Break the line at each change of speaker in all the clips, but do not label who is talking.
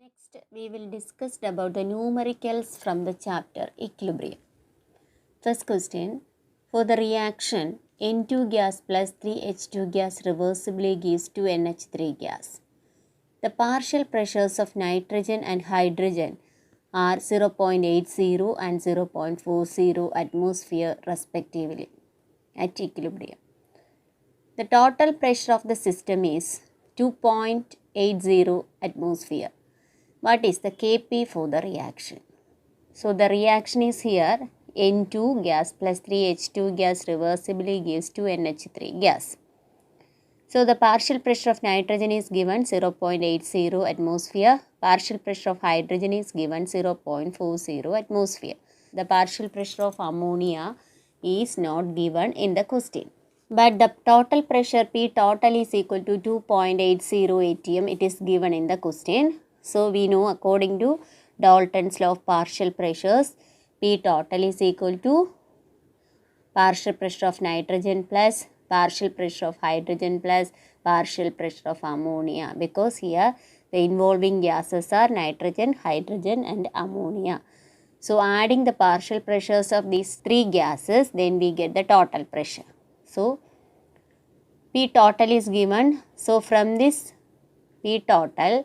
Next, we will discuss about the numericals from the chapter Equilibrium. First question, for the reaction N2 gas plus 3H2 gas reversibly gives 2NH3 gas. The partial pressures of nitrogen and hydrogen are 0.80 and 0.40 atmosphere respectively at equilibrium. The total pressure of the system is 2.80 atmosphere. What is the Kp for the reaction? So the reaction is here N2 gas plus 3H2 gas reversibly gives 2NH3 gas. So the partial pressure of nitrogen is given 0.80 atmosphere. Partial pressure of hydrogen is given 0.40 atmosphere. The partial pressure of ammonia is not given in the question. But the total pressure P total is equal to 2.80 atm. It is given in the question. So we know according to Dalton's law of partial pressures, P total is equal to partial pressure of nitrogen plus partial pressure of hydrogen plus partial pressure of ammonia, because here the involving gases are nitrogen, hydrogen and ammonia. So adding the partial pressures of these three gases, then we get the total pressure. So P total is given. So from this P total,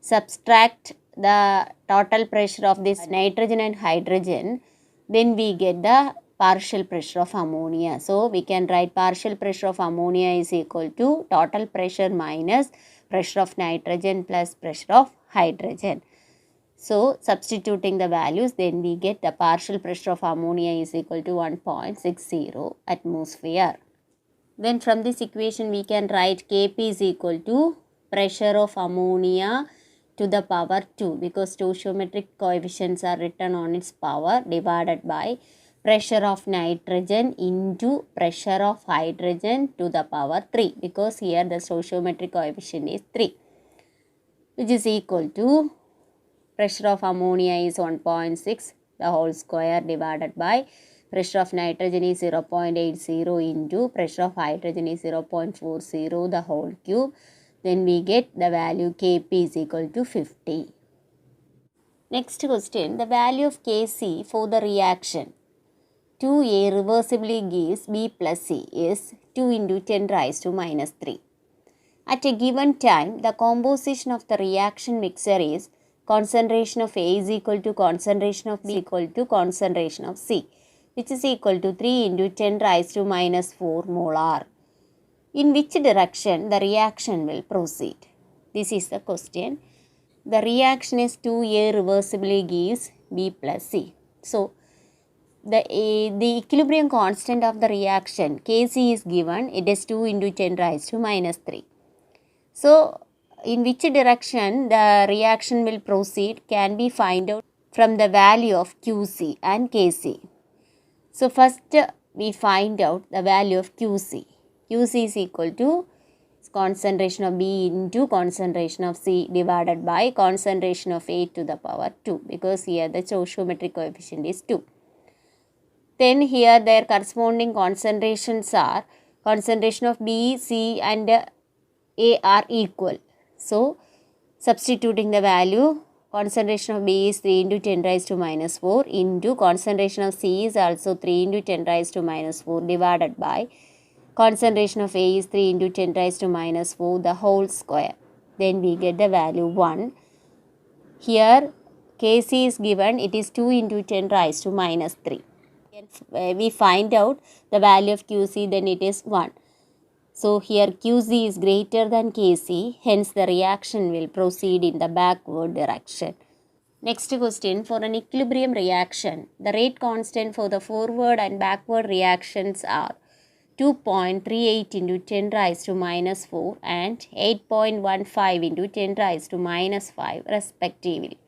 subtract the total pressure of this nitrogen and hydrogen, then we get the partial pressure of ammonia. So we can write partial pressure of ammonia is equal to total pressure minus pressure of nitrogen plus pressure of hydrogen. So substituting the values, then we get the partial pressure of ammonia is equal to 1.60 atmosphere. Then from this equation we can write Kp is equal to pressure of ammonia to the power 2, because stoichiometric coefficients are written on its power, divided by pressure of nitrogen into pressure of hydrogen to the power 3, because here the stoichiometric coefficient is 3, which is equal to pressure of ammonia is 1.6 the whole square divided by pressure of nitrogen is 0.80 into pressure of hydrogen is 0.40 the whole cube. Then we get the value Kp is equal to 50. Next question, the value of Kc for the reaction 2A reversibly gives B plus C is 2 into 10 raised to minus 3. At a given time, the composition of the reaction mixture is concentration of A is equal to concentration of B equal to concentration of C, which is equal to 3 into 10 raised to minus 4 molar. In which direction the reaction will proceed? This is the question. The reaction is 2A reversibly gives B plus C. So, the equilibrium constant of the reaction Kc is given. It is 2 into 10 raised to minus 3. So, in which direction the reaction will proceed can be find out from the value of Qc and Kc. So, first we find out the value of Qc. Qc is equal to concentration of B into concentration of C divided by concentration of A to the power 2, because here the stoichiometric coefficient is 2. Then here their corresponding concentrations are concentration of B, C and A are equal. So substituting the value, concentration of B is 3 into 10 raised to minus 4 into concentration of C is also 3 into 10 raised to minus 4 divided by concentration of A is 3 into 10 raised to minus 4 the whole square. Then we get the value 1. Here Kc is given, it is 2 into 10 raised to minus 3. We find out the value of Qc, then it is 1. So here Qc is greater than Kc, hence the reaction will proceed in the backward direction. Next question, for an equilibrium reaction, the rate constant for the forward and backward reactions are 2.38 into 10 raised to minus 4 and 8.15 into 10 raised to minus 5 respectively.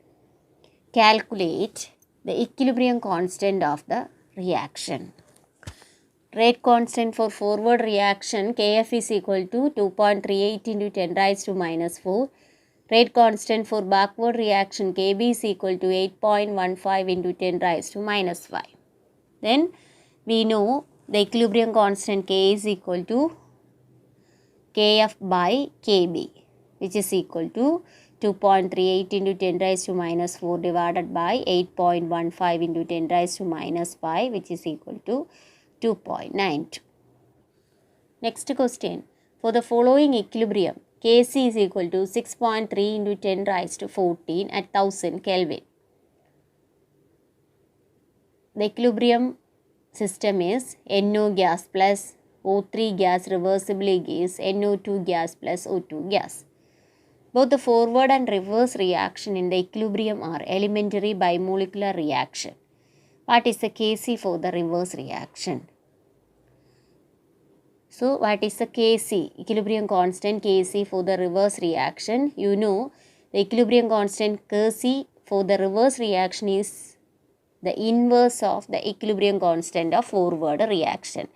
Calculate the equilibrium constant of the reaction. Rate constant for forward reaction Kf is equal to 2.38 into 10 raised to minus 4. Rate constant for backward reaction Kb is equal to 8.15 into 10 raised to minus 5. Then we know the equilibrium constant K is equal to Kf by Kb, which is equal to 2.38 into 10 raised to minus 4 divided by 8.15 into 10 raised to minus 5, which is equal to 2.92. Next question. For the following equilibrium, Kc is equal to 6.3 into 10 raised to 14 at 1000 Kelvin. The equilibrium system is NO gas plus O3 gas reversibly gives NO2 gas plus O2 gas. Both the forward and reverse reaction in the equilibrium are elementary bimolecular reaction. What is the Kc for the reverse reaction? So, what is the Kc? Equilibrium constant Kc for the reverse reaction. You know, the equilibrium constant Kc for the reverse reaction is the inverse of the equilibrium constant of forward reaction.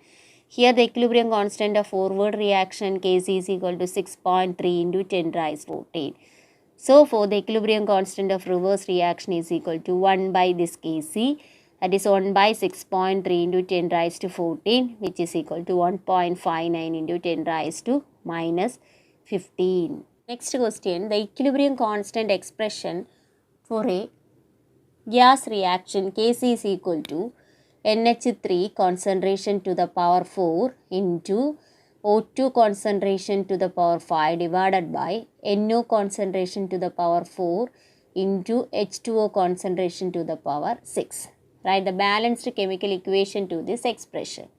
Here the equilibrium constant of forward reaction Kc is equal to 6.3 into 10 raised 14. So, for the equilibrium constant of reverse reaction is equal to 1 by this Kc, that is 1 by 6.3 into 10 raised to 14, which is equal to 1.59 into 10 raised to minus 15. Next question, the equilibrium constant expression for a gas reaction Kc is equal to NH3 concentration to the power 4 into O2 concentration to the power 5 divided by NO concentration to the power 4 into H2O concentration to the power 6. Write the balanced chemical equation to this expression.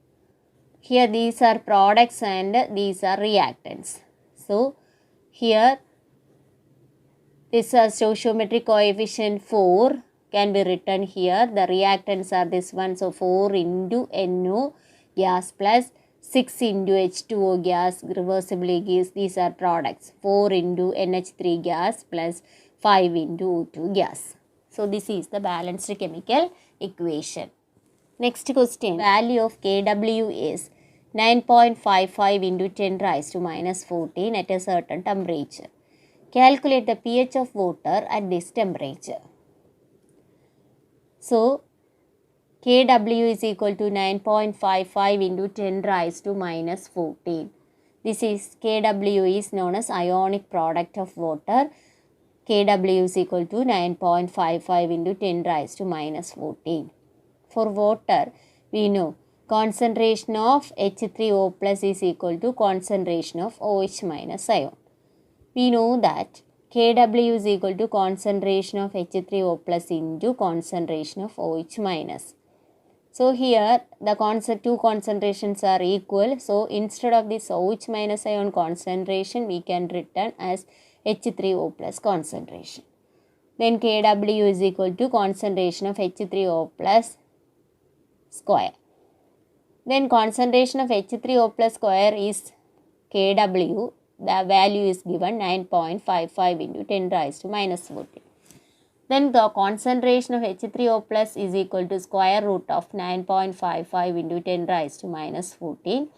Here these are products and these are reactants. So here this is stoichiometric coefficient 4 can be written here. The reactants are this one. So 4 into NO gas plus 6 into H2O gas reversibly gives, these are products. 4 into NH3 gas plus 5 into O2 gas. So this is the balanced chemical equation. Next question, value of Kw is 9.55 into 10 raised to minus 14 at a certain temperature. Calculate the pH of water at this temperature. So, Kw is equal to 9.55 into 10 raised to minus 14. This is Kw is known as ionic product of water. Kw is equal to 9.55 into 10 raised to minus 14. For water, we know concentration of H3O plus is equal to concentration of OH minus ion. We know that Kw is equal to concentration of H3O plus into concentration of OH minus. So here the two concentrations are equal. So instead of this OH minus ion concentration, we can written as H3O plus concentration. Then Kw is equal to concentration of H3O plus square. Then concentration of H3O plus square is Kw. The value is given 9.55 into 10 raised to minus 14. Then the concentration of H3O plus is equal to square root of 9.55 into 10 raised to minus 14,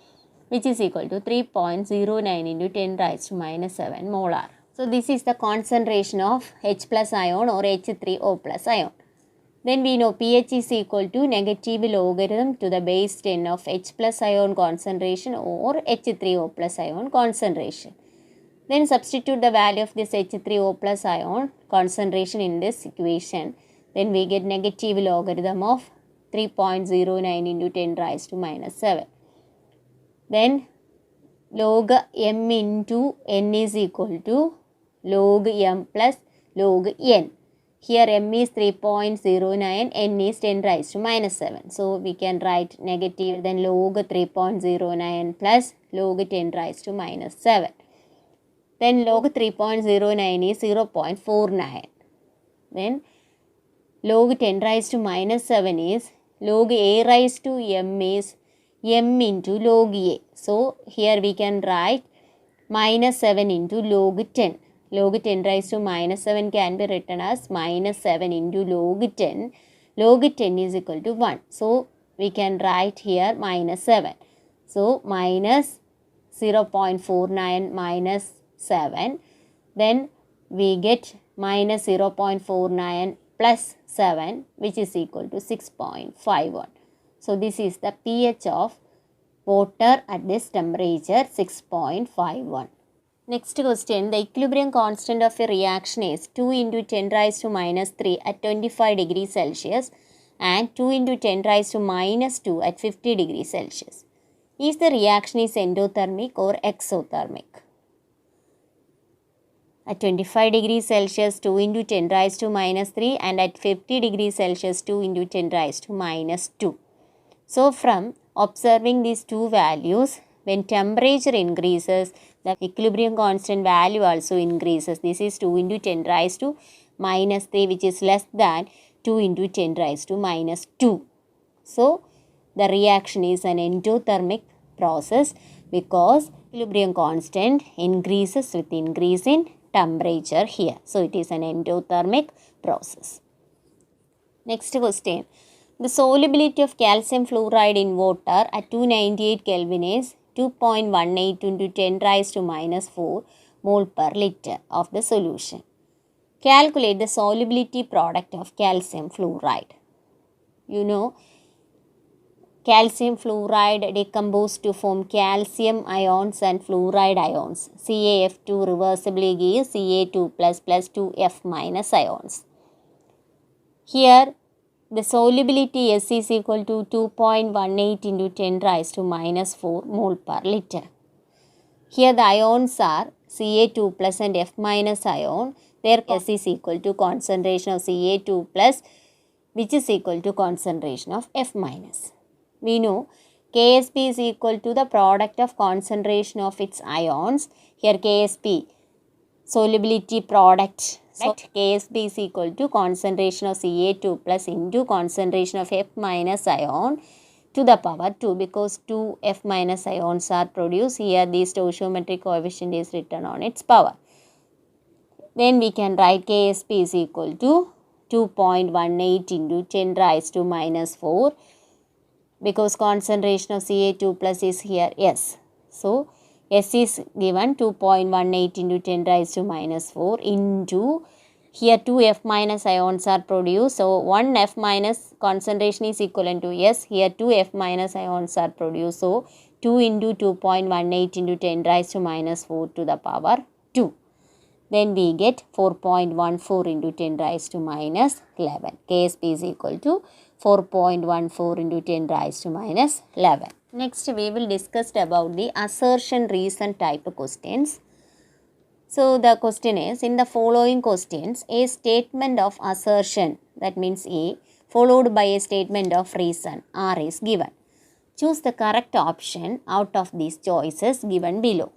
which is equal to 3.09 into 10 raised to minus 7 molar. So this is the concentration of H plus ion or H3O plus ion. Then we know pH is equal to negative logarithm to the base 10 of H plus ion concentration or H3O plus ion concentration. Then substitute the value of this H3O plus ion concentration in this equation. Then we get negative logarithm of 3.09 into 10 raised to minus 7. Then log m into n is equal to log m plus log n. Here m is 3.09, n is 10 raised to minus 7. So we can write negative then log 3.09 plus log 10 raised to minus 7. Then log 3.09 is 0.49. Then log 10 raised to minus 7 is log a raised to m is m into log a. So here we can write minus 7 into log 10. Log 10 raised to minus 7 can be written as minus 7 into log 10. Log 10 is equal to 1. So we can write here minus 7. So minus 0.49 minus 7. Then we get minus 0.49 plus 7, which is equal to 6.51. So this is the pH of water at this temperature 6.51. Next question, the equilibrium constant of a reaction is 2 into 10 raised to minus 3 at 25 degrees Celsius and 2 into 10 raised to minus 2 at 50 degrees Celsius. Is the reaction is endothermic or exothermic? At 25 degrees Celsius, 2 into 10 raised to minus 3 and at 50 degrees Celsius, 2 into 10 raised to minus 2. So, from observing these two values, when temperature increases, the equilibrium constant value also increases. This is 2 into 10 raised to minus 3, which is less than 2 into 10 raised to minus 2. So, the reaction is an endothermic process because equilibrium constant increases with increase in temperature here. So, it is an endothermic process. Next question. The solubility of calcium fluoride in water at 298 Kelvin is 2.18 into 10 raised to minus 4 mole per liter of the solution. Calculate the solubility product of calcium fluoride. You know, calcium fluoride decomposed to form calcium ions and fluoride ions. CaF2 reversibly gives Ca2 plus 2F minus ions. Here, the solubility S is equal to 2.18 into 10 raised to minus 4 mole per liter. Here the ions are Ca2 plus and F minus ion. Their S is equal to concentration of Ca2 plus, which is equal to concentration of F minus. We know Ksp is equal to the product of concentration of its ions. Here Ksp, solubility product. So, Ksp is equal to concentration of Ca2 plus into concentration of F minus ion to the power 2 because 2 F minus ions are produced. Here the stoichiometric coefficient is written on its power. Then we can write Ksp is equal to 2.18 into 10 raised to minus 4 because concentration of Ca2 plus is here S. So, S is given 2.18 into 10 raised to minus 4 into, here 2 F minus ions are produced. So, 1 F minus concentration is equivalent to S. Here 2 F minus ions are produced. So, 2 into 2.18 into 10 raised to minus 4 to the power 2. Then we get 4.14 into 10 raised to minus 11. Ksp is equal to 4.14 into 10 raised to minus 11. Next, we will discuss about the assertion reason type questions. So, the question is, in the following questions, a statement of assertion, that means A, followed by a statement of reason, R, is given. Choose the correct option out of these choices given below.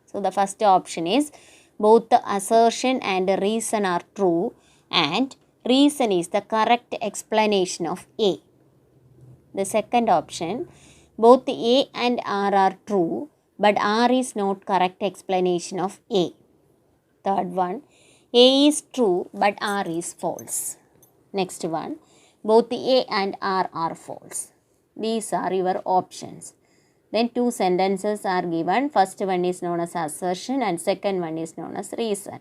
So, the first option is, both the assertion and the reason are true and reason is the correct explanation of A. The second option, both A and R are true, but R is not correct explanation of A. Third one, A is true, but R is false. Next one, both A and R are false. These are your options. Then two sentences are given. First one is known as assertion and second one is known as reason.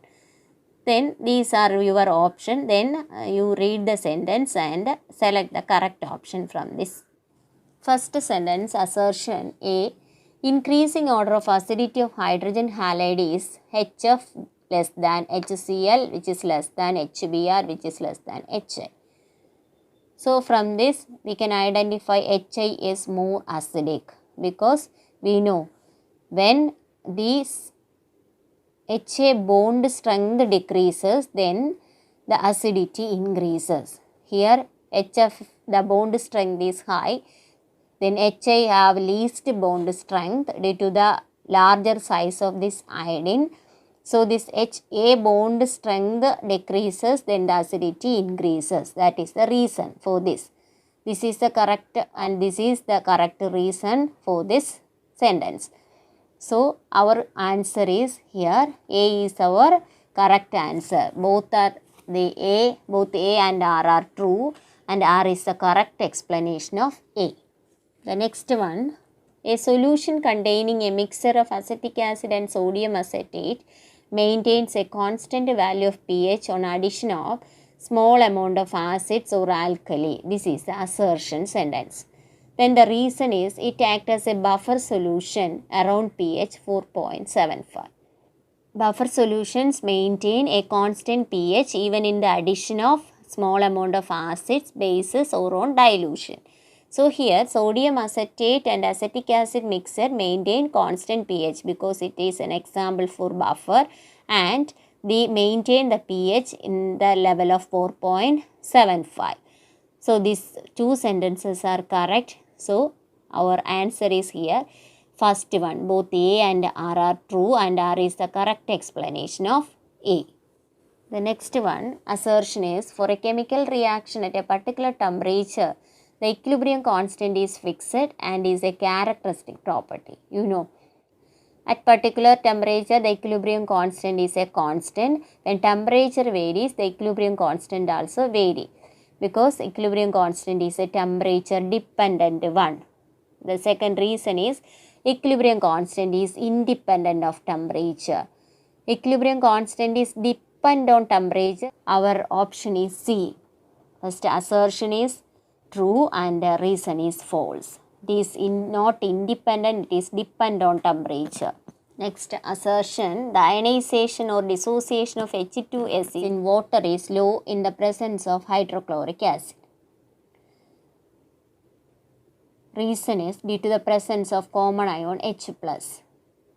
Then these are your option. Then you read the sentence and select the correct option from this. First sentence, assertion A, increasing order of acidity of hydrogen halide is HF less than HCl, which is less than HBr, which is less than HI. So, from this we can identify HI is more acidic because we know when this HA bond strength decreases, then the acidity increases. Here HF, the bond strength is high, then HI have least bond strength due to the larger size of this iodine. So, this HA bond strength decreases, then the acidity increases. That is the reason for this. This is the correct and this is the correct reason for this sentence. So, our answer is here, A is our correct answer. Both A and R are true and R is the correct explanation of A. The next one, a solution containing a mixture of acetic acid and sodium acetate maintains a constant value of pH on addition of small amount of acids or alkali. This is the assertion sentence. Then the reason is it acts as a buffer solution around pH 4.75. Buffer solutions maintain a constant pH even in the addition of small amount of acids, bases or on dilution. So here sodium acetate and acetic acid mixture maintain constant pH because it is an example for buffer, and they maintain the pH in the level of 4.75. So these two sentences are correct. So our answer is here. First one, both A and R are true, and R is the correct explanation of A. The next one, assertion is, for a chemical reaction at a particular temperature, the equilibrium constant is fixed and is a characteristic property. You know, at particular temperature, the equilibrium constant is a constant. When temperature varies, the equilibrium constant also varies, because equilibrium constant is a temperature dependent one. The second reason is, equilibrium constant is independent of temperature. Equilibrium constant is dependent on temperature. Our option is C. First assertion is true and the reason is false. It is not independent, it is dependent on temperature. Next assertion, the ionization or dissociation of H2S in water is low in the presence of hydrochloric acid. Reason is due to the presence of common ion H+.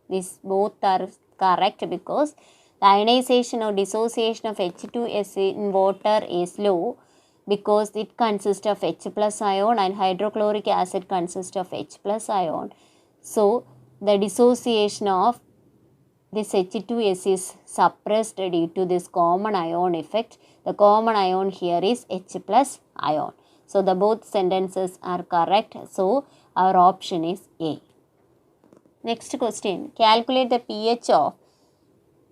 These both are correct because the ionization or dissociation of H2S in water is low because it consists of H+ ion and hydrochloric acid consists of H+ ion. So the dissociation of this H2S is suppressed due to this common ion effect. The common ion here is H+ ion. So the both sentences are correct. So our option is A. Next question, calculate the pH of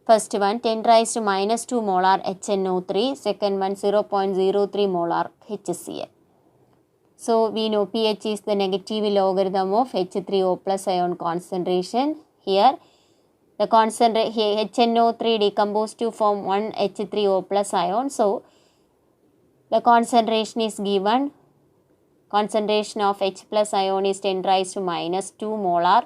first one 10 raised to minus 2 molar HNO3, second one 0.03 molar HCl. So we know pH is the negative logarithm of H3O plus ion concentration. Here the HNO3 decomposed to form one H3O plus ion. So the concentration is given. Concentration of H plus ion is 10 raised to minus 2 molar.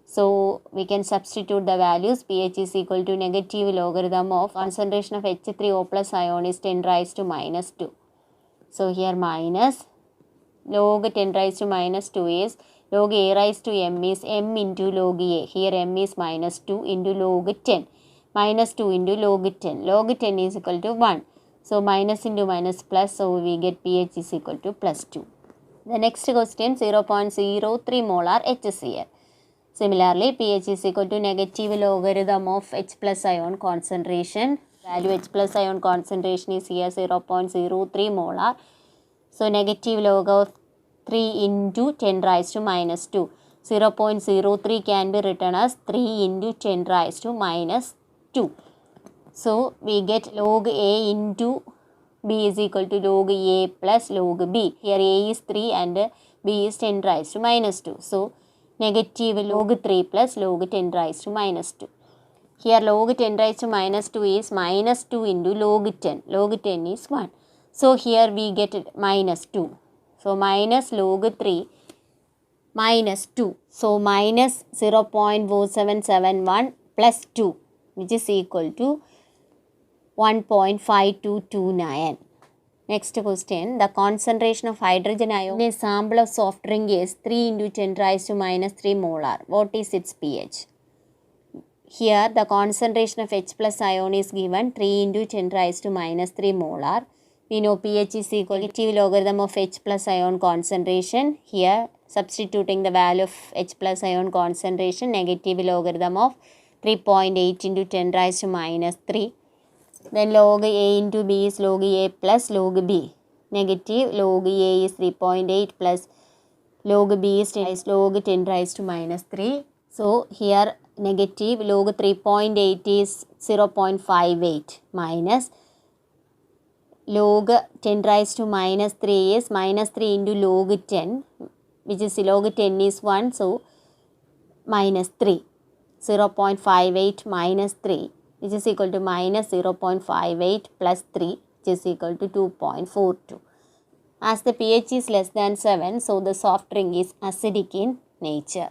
So we can substitute the values. pH is equal to negative logarithm of concentration of H3O plus ion is 10 raised to minus 2. So here minus log 10 raised to minus 2 is log A raised to m is m into log A. Here m is minus 2 into log 10. Minus 2 into log 10. Log 10 is equal to 1. So minus into minus plus. So we get pH is equal to plus 2. The next question 0.03 molar HCl. Similarly, pH is equal to negative logarithm of H plus ion concentration. Value H plus ion concentration is here 0.03 molar. So negative log of 3 into 10 raised to minus 2. 0.03 can be written as 3 into 10 raised to minus 2. So we get log A into B is equal to log A plus log B. Here A is 3 and B is 10 raised to minus 2. So negative log 3 plus log 10 raised to minus 2. Here log 10 raised to minus 2 is minus 2 into log 10. Log 10 is 1. So here we get minus 2. So minus log 3 minus 2. So minus 0.4771 plus 2, which is equal to 1.5229. Next question, the concentration of hydrogen ion in a sample of soft drink is 3 into 10 raised to minus 3 molar. What is its pH? Here the concentration of H plus ion is given 3 into 10 raised to minus 3 molar. We know pH is equal to negative logarithm of H plus ion concentration. Here substituting the value of H plus ion concentration, negative logarithm of 3.8 into 10 raised to minus 3. Then log A into B is log A plus log B. Negative log A is 3.8 plus log B is log 10 raised to minus 3. So here negative log 3.8 is 0.58 minus log 10 raised to minus 3 is minus 3 into log 10, which is log 10 is 1. So minus 3. 0.58 minus 3, which is equal to minus 0.58 plus 3, which is equal to 2.42. As the pH is less than 7, so the soft drink is acidic in nature.